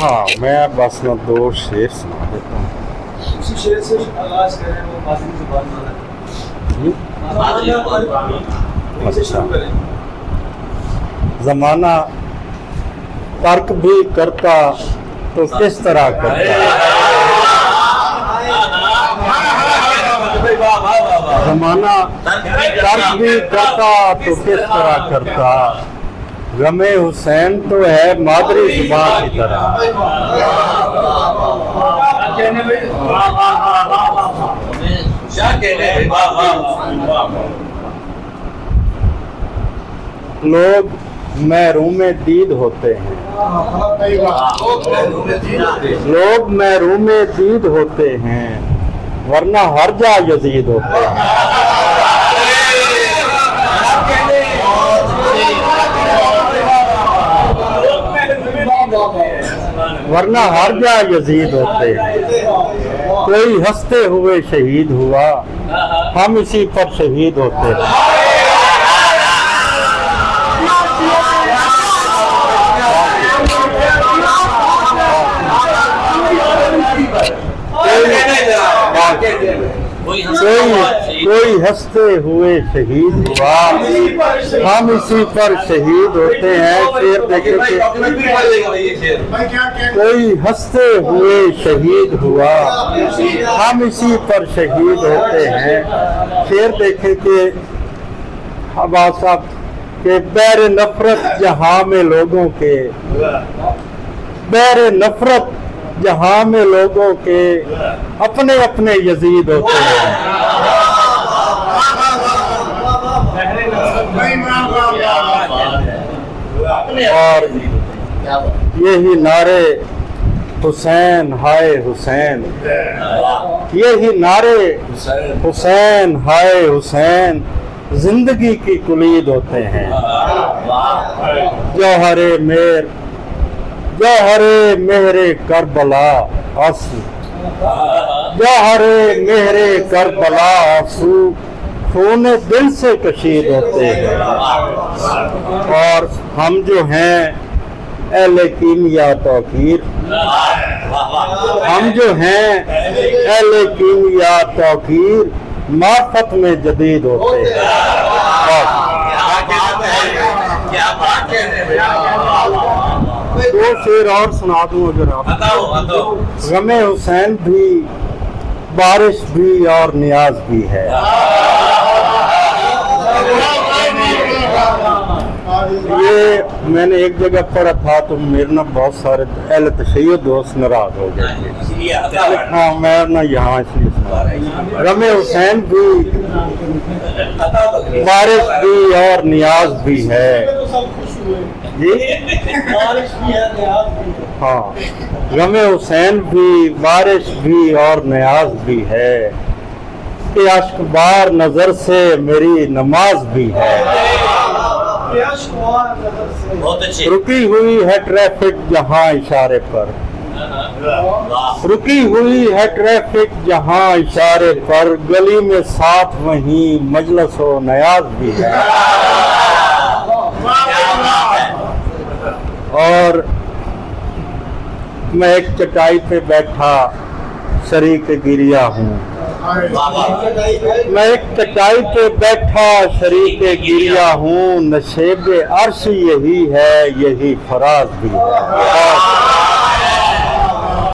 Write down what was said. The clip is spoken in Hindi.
हाँ, मैं बस में 2 शेर सुना देता हूँ। उसी शेर से आगाज करें, वो माजी जुबान वाला अच्छा। ज़माना तर्क भी करता तो किस तरह करता, ज़माना तर्क भी करता तो किस तरह करता, गमे हुसैन तो है मादरी जुबान की तरह। लोग महरूमे दीद होते हैं, लोग महरूमे दीद होते हैं, वरना हर जा यजीद होते हैं। वरना हर जा यजीद होते हैं। कोई हंसते हुए शहीद हुआ, हम इसी पर शहीद होते हैं। कोई हंसते हुए शहीद हुआ, हम इसी पर शहीद होते हैं। शेर देखे, कोई हंसते हुए शहीद हुआ, हम इसी पर शहीद होते हैं। शेर देखे कि हवा साहब के बैर नफरत जहां में लोगों के, बैर नफरत जहां में लोगों के अपने अपने यजीद होते हैं। और यही नारे हुसैन हाय हुसैन, यही नारे हुसैन हाय हुसैन जिंदगी की कुलीद होते हैं। जौहरे मेर, जौहरे मेहरे करबला आंसू, जौहरे मेहरे करबला आंसू खून दिल से कशीद होते हैं। और हम जो हैं अहले कीमिया तौकीर, हम जो हैं अहले कीमिया तौकीर मार्फत में जदीद होते हैं। दो शेर और सुना दूं अगर आप। गमे हुसैन भी बारिश भी और नियाज भी है। ये मैंने एक जगह पढ़ा था तो मेरे ना बहुत सारे अहले तशय्युह दोस्त नाराज हो गए थे। हाँ, मैं ना यहाँ इसलिए सुना। गमे हुसैन भी बारिश भी और नियाज भी है जी। हाँ, गमे हुसैन भी बारिश भी और नियाज भी है कि अश्कबार नजर से मेरी नमाज भी है। रुकी हुई है ट्रैफिक जहां इशारे पर, रुकी हुई है ट्रैफिक जहां इशारे पर, गली में साथ वहीं मजलिस व नयाज भी है। और मैं एक चटाई पे बैठा शरीक गिरिया हूँ, मैं एक चटाई पे बैठा शरीक गिरिया हूँ, नशेब अर्श यही है, यही फराज भी है।